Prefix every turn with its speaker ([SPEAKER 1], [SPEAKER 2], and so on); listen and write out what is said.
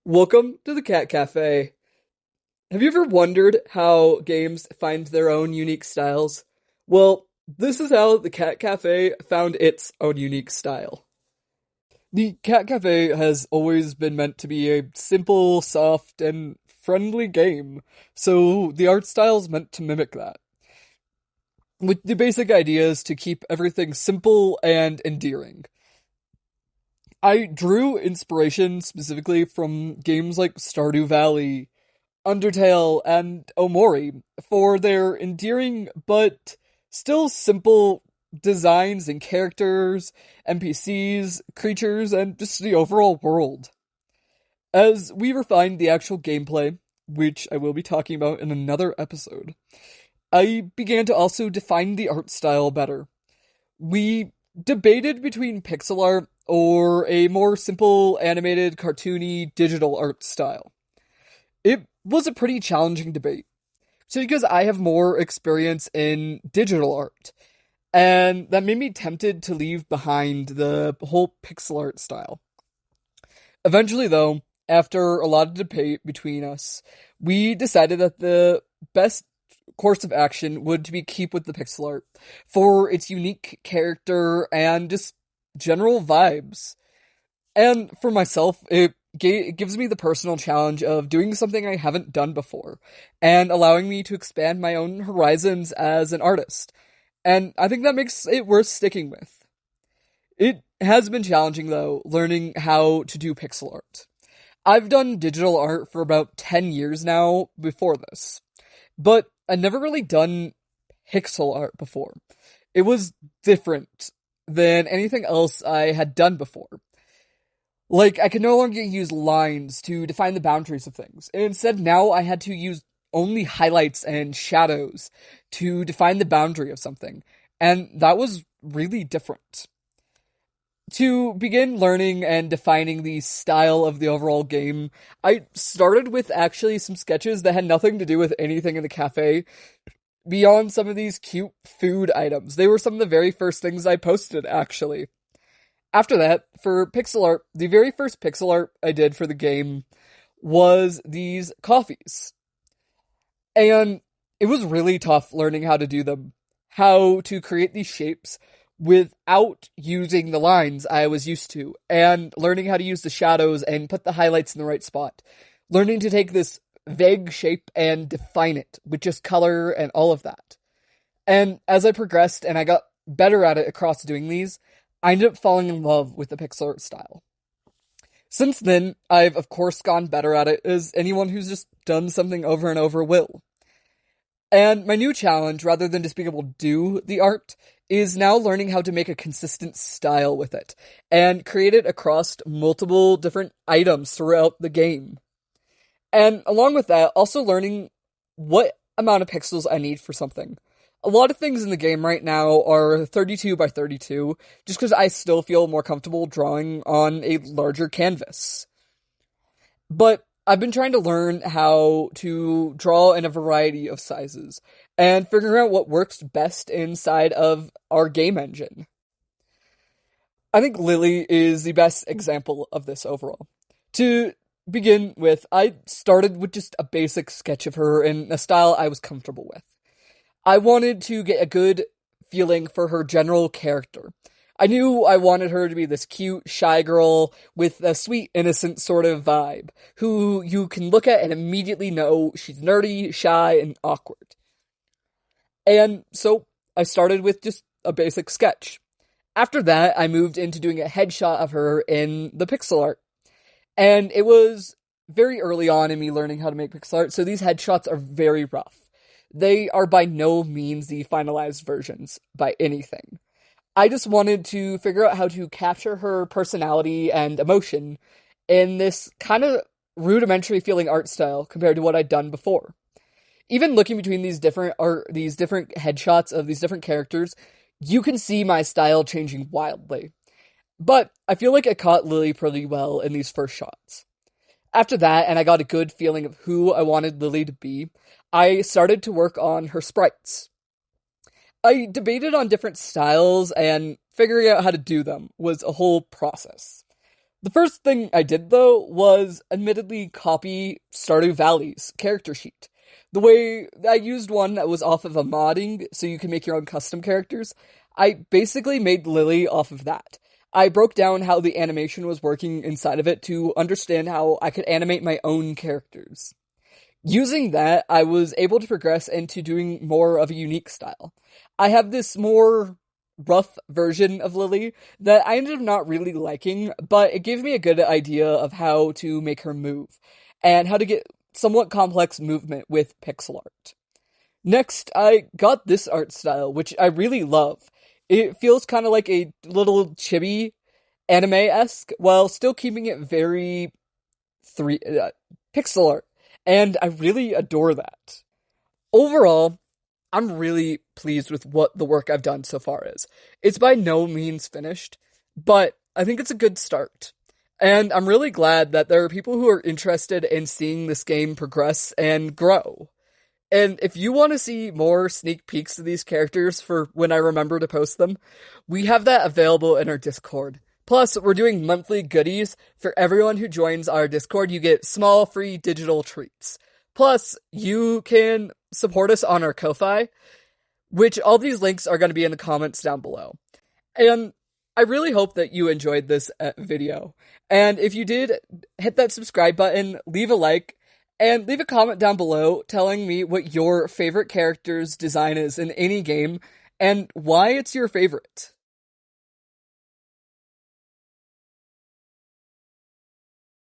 [SPEAKER 1] Welcome to the Cat Cafe. Have you ever wondered how games find their own unique styles? Well, this is how the Cat Cafe found its own unique style. The Cat Cafe has always been meant to be a simple, soft, and friendly game, so the art style is meant to mimic that. With the basic ideas to keep everything simple and endearing. I drew inspiration specifically from games like Stardew Valley, Undertale, and Omori for their endearing but still simple designs and characters, NPCs, creatures, and just the overall world. As we refined the actual gameplay, which I will be talking about in another episode, I began to also define the art style better. We debated between pixel art or a more simple animated cartoony digital art style. It was a pretty challenging debate. So because I have more experience in digital art, and that made me tempted to leave behind the whole pixel art style. Eventually, though, after a lot of debate between us, we decided that the best course of action would to be keep with the pixel art for its unique character and just general vibes. And for myself, it gives me the personal challenge of doing something I haven't done before and allowing me to expand my own horizons as an artist. And I think that makes it worth sticking with. It has been challenging though, learning how to do pixel art. I've done digital art for about 10 years now before this, but I'd never really done pixel art before. It was different than anything else I had done before. Like, I could no longer use lines to define the boundaries of things. And instead, now I had to use only highlights and shadows to define the boundary of something. And that was really different. To begin learning and defining the style of the overall game, I started with actually some sketches that had nothing to do with anything in the cafe beyond some of these cute food items. They were some of the very first things I posted, actually. After that, for pixel art, the very first pixel art I did for the game was these coffees. And it was really tough learning how to do them, how to create these shapes without using the lines I was used to, and learning how to use the shadows and put the highlights in the right spot. Learning to take this vague shape and define it with just color and all of that. And as I progressed and I got better at it across doing these, I ended up falling in love with the pixel art style. Since then, I've of course gone better at it, as anyone who's just done something over and over will. And my new challenge, rather than just being able to do the art, is now learning how to make a consistent style with it, and create it across multiple different items throughout the game. And along with that, also learning what amount of pixels I need for something. A lot of things in the game right now are 32 by 32, just because I still feel more comfortable drawing on a larger canvas. But I've been trying to learn how to draw in a variety of sizes, and figuring out what works best inside of our game engine. I think Lily is the best example of this overall. To begin with, I started with just a basic sketch of her in a style I was comfortable with. I wanted to get a good feeling for her general character. I knew I wanted her to be this cute, shy girl with a sweet, innocent sort of vibe, who you can look at and immediately know she's nerdy, shy, and awkward. And so I started with just a basic sketch. After that, I moved into doing a headshot of her in the pixel art. And it was very early on in me learning how to make pixel art, so these headshots are very rough. They are by no means the finalized versions by anything. I just wanted to figure out how to capture her personality and emotion in this kind of rudimentary feeling art style compared to what I'd done before. Even looking between these different headshots of these different characters, you can see my style changing wildly. But I feel like I caught Lily pretty well in these first shots. After that, and I got a good feeling of who I wanted Lily to be, I started to work on her sprites. I debated on different styles, and figuring out how to do them was a whole process. The first thing I did, though, was admittedly copy Stardew Valley's character sheet. The way I used one that was off of a modding, so you can make your own custom characters. I basically made Lily off of that. I broke down how the animation was working inside of it to understand how I could animate my own characters. Using that, I was able to progress into doing more of a unique style. I have this more rough version of Lily that I ended up not really liking, but it gave me a good idea of how to make her move, and how to get somewhat complex movement with pixel art. Next, I got this art style, which I really love. It feels kind of like a little chibi anime-esque, while still keeping it very three pixel art, and I really adore that. Overall, I'm really pleased with what the work I've done so far is. It's by no means finished, but I think it's a good start. And I'm really glad that there are people who are interested in seeing this game progress and grow. And if you want to see more sneak peeks of these characters for when I remember to post them, we have that available in our Discord. Plus, we're doing monthly goodies. For everyone who joins our Discord, you get small free digital treats. Plus, you can support us on our Ko-Fi, which all these links are going to be in the comments down below. And I really hope that you enjoyed this video. And if you did, hit that subscribe button, leave a like, and leave a comment down below telling me what your favorite character's design is in any game, and why it's your favorite.